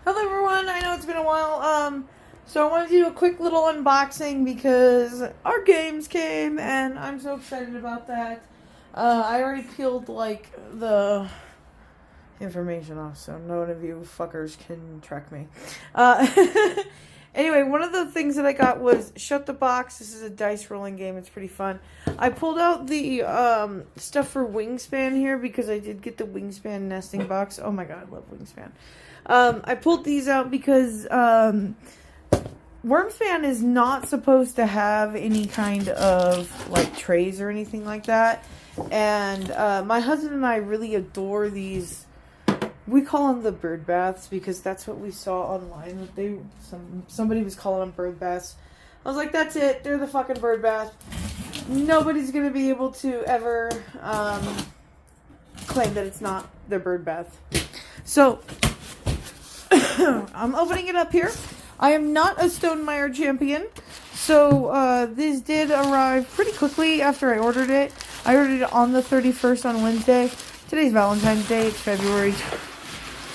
Hello everyone, I know it's been a while, so I want to do a quick little unboxing because our games came and I'm so excited about that. I already peeled, like, the information off, so none of you fuckers can track me. Anyway, one of the things that I got was Shut the Box. This is a dice rolling game, it's pretty fun. I pulled out the, stuff for Wingspan here because I did get the Wingspan nesting box. Oh my god, I love Wingspan. I pulled these out because Wormspan is not supposed to have any kind of like trays or anything like that. And my husband and I really adore these. We call them the bird baths because that's what we saw online. That somebody was calling them bird baths. I was like, that's it. They're the fucking bird bath. Nobody's gonna be able to ever claim that it's not their bird bath. So I'm opening it up here. I am not a Stonemaier champion, so this did arrive pretty quickly after I ordered it. I ordered it on the 31st on Wednesday. Today's Valentine's Day. It's February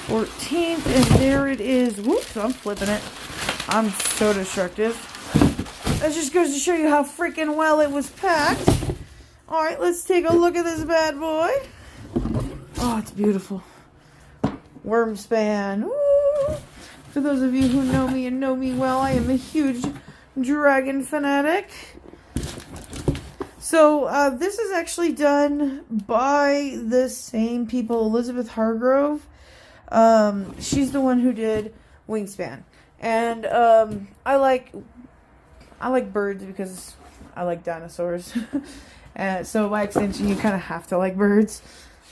14th, and there it is. Whoops, I'm flipping it. I'm so destructive. That just goes to show you how freaking well it was packed. Alright, let's take a look at this bad boy. Oh, it's beautiful. Wormspan. Woo! For those of you who know me and know me well, I am a huge dragon fanatic. So, this is actually done by the same people, Elizabeth Hargrove. She's the one who did Wingspan. And, I like birds because I like dinosaurs. So, by extension, you kind of have to like birds.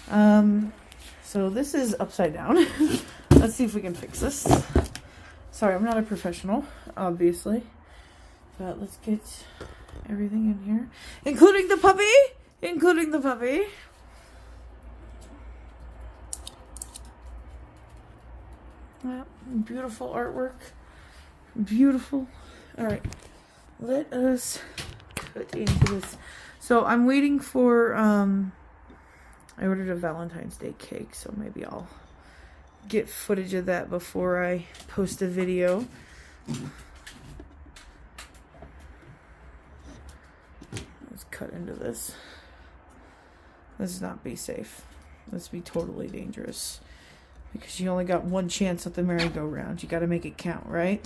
So this is upside down. Let's see if we can fix this. Sorry, I'm not a professional, obviously. But let's get everything in here. Including the puppy! Including the puppy. Yeah, beautiful artwork. Beautiful. Alright. Let us cut into this. So I'm waiting for, I ordered a Valentine's Day cake, so maybe I'll get footage of that before I post a video. Let's cut into this. Let's not be safe. Let's be totally dangerous. Because you only got one chance at the merry-go-round. You gotta make it count, right?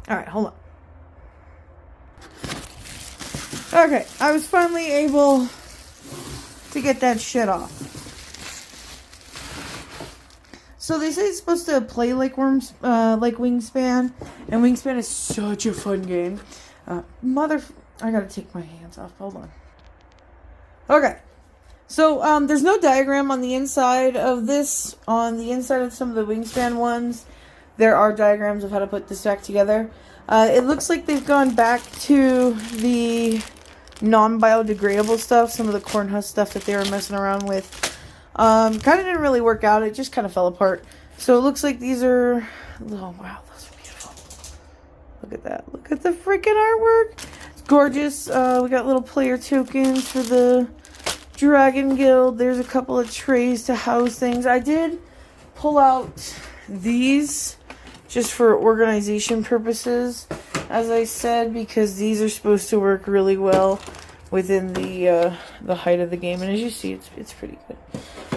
Alright, hold on. Okay, I was finally able to get that shit off. So they say it's supposed to play like Wingspan, and Wingspan is such a fun game. I gotta take my hands off, hold on. Okay, so there's no diagram on the inside of this. On the inside of some of the Wingspan ones, there are diagrams of how to put this back together. It looks like they've gone back to the non-biodegradable stuff, some of the corn husk stuff that they were messing around with. Kind of didn't really work out, it just kind of fell apart. So it looks like these are, oh wow, those are beautiful. Look at that, look at the freaking artwork. It's gorgeous. We got little player tokens for the Dragon Guild. There's a couple of trays to house things. I did pull out these just for organization purposes, as I said, because these are supposed to work really well within the height of the game, and as you see, it's pretty good.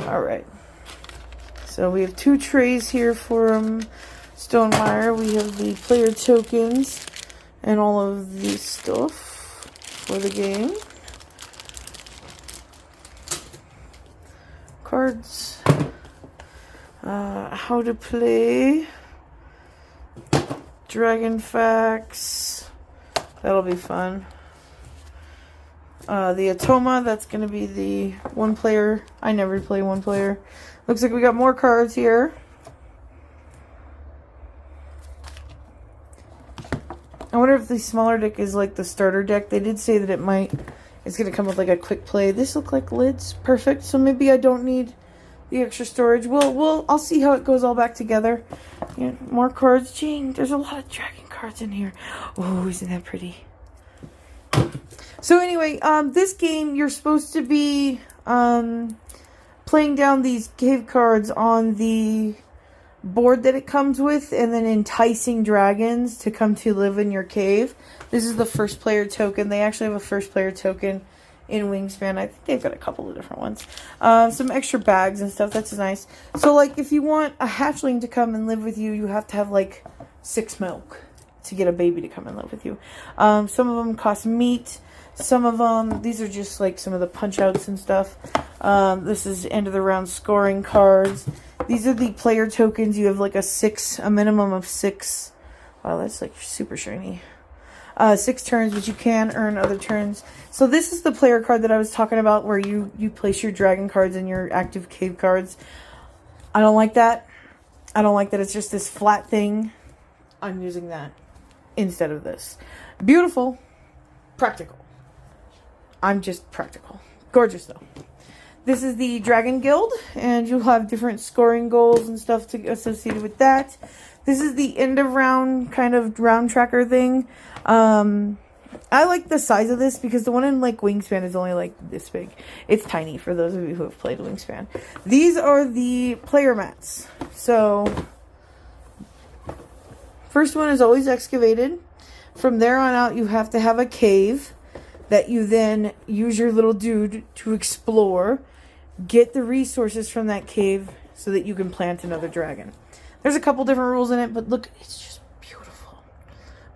All right, so we have two trays here for Stonemaier. We have the player tokens and all of the stuff for the game. Cards. How to play. Dragon facts. That'll be fun. The Atoma, that's going to be the one player. I never play one player. Looks like we got more cards here. I wonder if the smaller deck is like the starter deck. They did say that it's going to come with like a quick play. This looks like lids. Perfect. So maybe I don't need the extra storage. I'll see how it goes all back together. Yeah, more cards. Gee, there's a lot of dragon cards in here. Oh, isn't that pretty? So anyway, this game, you're supposed to be playing down these cave cards on the board that it comes with, and then enticing dragons to come to live in your cave. This is the first player token. They actually have a first player token in Wingspan. I think they've got a couple of different ones. Some extra bags and stuff. That's nice. So, like, if you want a hatchling to come and live with you, you have to have, like, 6 milk to get a baby to come and live with you. Some of them cost meat. Some of them, these are just, like, some of the punch-outs and stuff. This is end of the round scoring cards. These are the player tokens. You have, like, a minimum of 6. Wow, that's, like, super shiny. 6 turns, but you can earn other turns. So this is the player card that I was talking about, where you place your dragon cards and your active cave cards. I don't like that. I don't like that it's just this flat thing. I'm using that instead of this. Beautiful. Practical. I'm just practical. Gorgeous, though. This is the Dragon Guild, and you'll have different scoring goals and stuff associated with that. This is the end of round kind of round tracker thing. I like the size of this because the one in like Wingspan is only like this big. It's tiny for those of you who have played Wingspan. These are the player mats. So first one is always excavated. From there on out, you have to have a cave that you then use your little dude to explore, get the resources from that cave so that you can plant another dragon. There's a couple different rules in it, but look, it's just beautiful.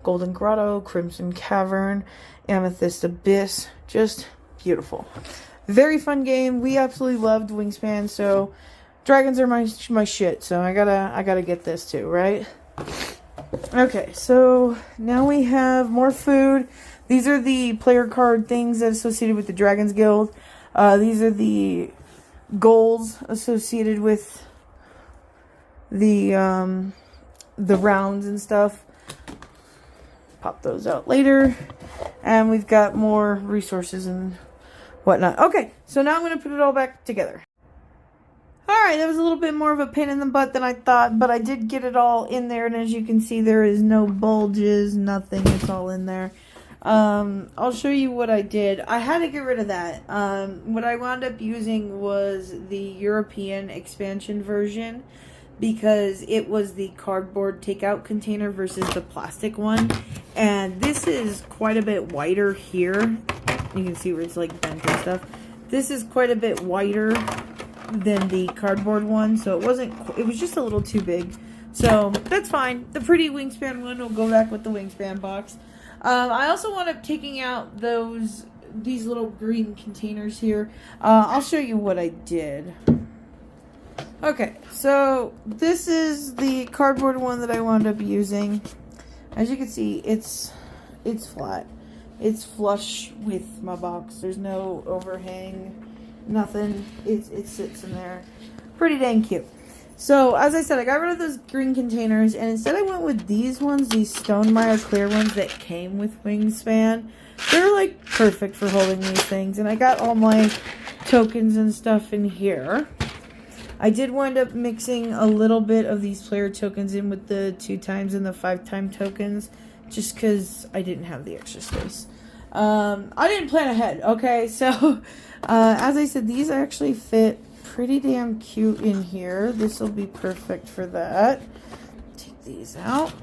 Golden Grotto, Crimson Cavern, Amethyst Abyss, just beautiful. Very fun game. We absolutely loved Wingspan, so dragons are my shit, so I gotta get this too, right? Okay, so now we have more food. These are the player card things that are associated with the Dragons Guild. These are the goals associated with the rounds and stuff. Pop those out later. And we've got more resources and whatnot. Okay, so now I'm going to put it all back together. Alright, that was a little bit more of a pain in the butt than I thought, but I did get it all in there, and as you can see, there is no bulges, nothing, it's all in there. I'll show you what I did. I had to get rid of that. What I wound up using was the European expansion version, because it was the cardboard takeout container versus the plastic one, and this is quite a bit wider here. You can see where it's like bent and stuff. This is quite a bit wider than the cardboard one, so it was just a little too big, so that's fine. The pretty Wingspan one will go back with the Wingspan box. I also wound up taking out these little green containers here. I'll show you what I did. Okay, so this is the cardboard one that I wound up using. As you can see, it's flat. It's flush with my box. There's no overhang. Nothing. It sits in there. Pretty dang cute. So, as I said, I got rid of those green containers, and instead I went with these ones, these Stonemaier clear ones that came with Wingspan. They're, like, perfect for holding these things, and I got all my tokens and stuff in here. I did wind up mixing a little bit of these player tokens in with the 2x and the 5x tokens, just because I didn't have the extra space. I didn't plan ahead, okay? So, as I said, these actually fit pretty damn cute in here. This will be perfect for that. Take these out.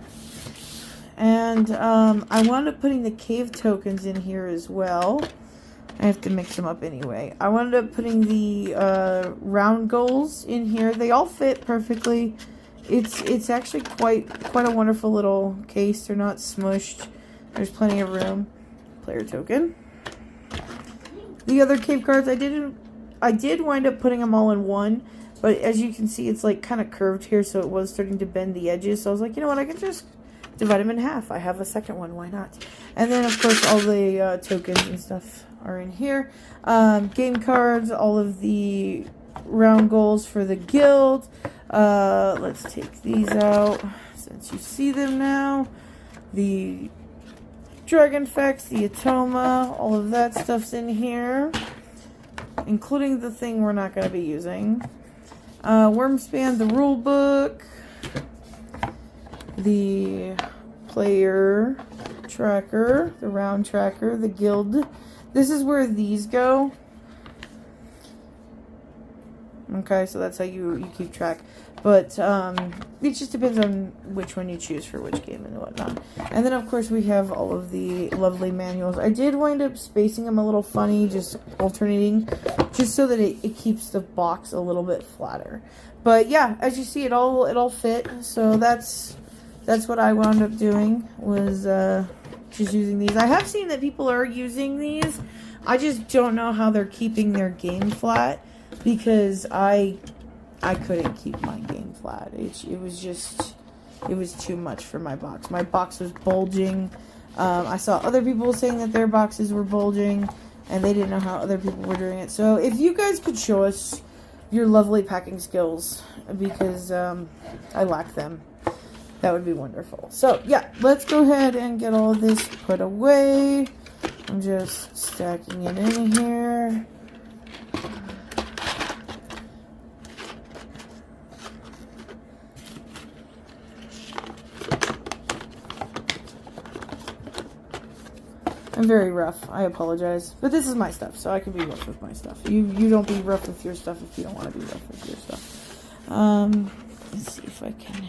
And I wound up putting the cave tokens in here as well. I have to mix them up anyway. I wound up putting the round goals in here. They all fit perfectly. It's actually quite a wonderful little case. They're not smushed. There's plenty of room. Player token. The other cave cards, I did wind up putting them all in one, but as you can see, it's like kind of curved here, so it was starting to bend the edges. So I was like, you know what, I can just divide them in half. I have a second one, why not? And then, of course, all the tokens and stuff are in here. Game cards, all of the round goals for the guild. Let's take these out since you see them now. The Dragon Facts, the Atoma, all of that stuff's in here, including the thing we're not going to be using. Wormspan, the rule book, the player tracker, the round tracker, the guild. This is where these go. Okay, so that's how you keep track. But it just depends on which one you choose for which game and whatnot. And then, of course, we have all of the lovely manuals. I did wind up spacing them a little funny, just alternating, just so that it keeps the box a little bit flatter. But yeah, as you see, it all fit. So that's what I wound up doing, was just using these. I have seen that people are using these. I just don't know how they're keeping their game flat, because I couldn't keep my game flat. It was too much for my box. My box was bulging. I saw other people saying that their boxes were bulging, and they didn't know how other people were doing it. So if you guys could show us your lovely packing skills, because I lack them, that would be wonderful. So yeah, let's go ahead and get all this put away. I'm just stacking it in here. I'm very rough. I apologize. But this is my stuff, so I can be rough with my stuff. You don't be rough with your stuff if you don't want to be rough with your stuff. Let's see if I can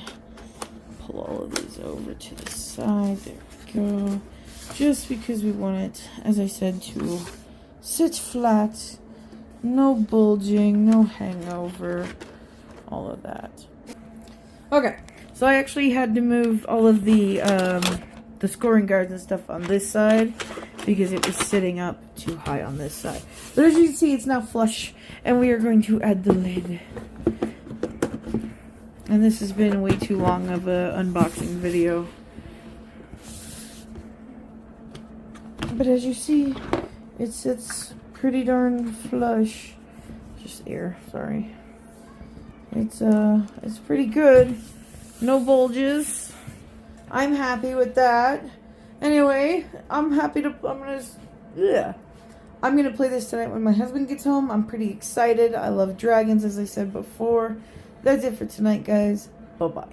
pull all of these over to the side. There we go. Just because we want it, as I said, to sit flat. No bulging, no hangover. All of that. Okay. So I actually had to move all of the scoring guards and stuff on this side, because it was sitting up too high on this side. But as you can see, it's now flush, and we are going to add the lid. And this has been way too long of an unboxing video. But as you see, it sits pretty darn flush. Just air, sorry. It's pretty good. No bulges. I'm happy with that. Anyway, I'm gonna play this tonight when my husband gets home. I'm pretty excited. I love dragons, as I said before. That's it for tonight, guys. Bye-bye.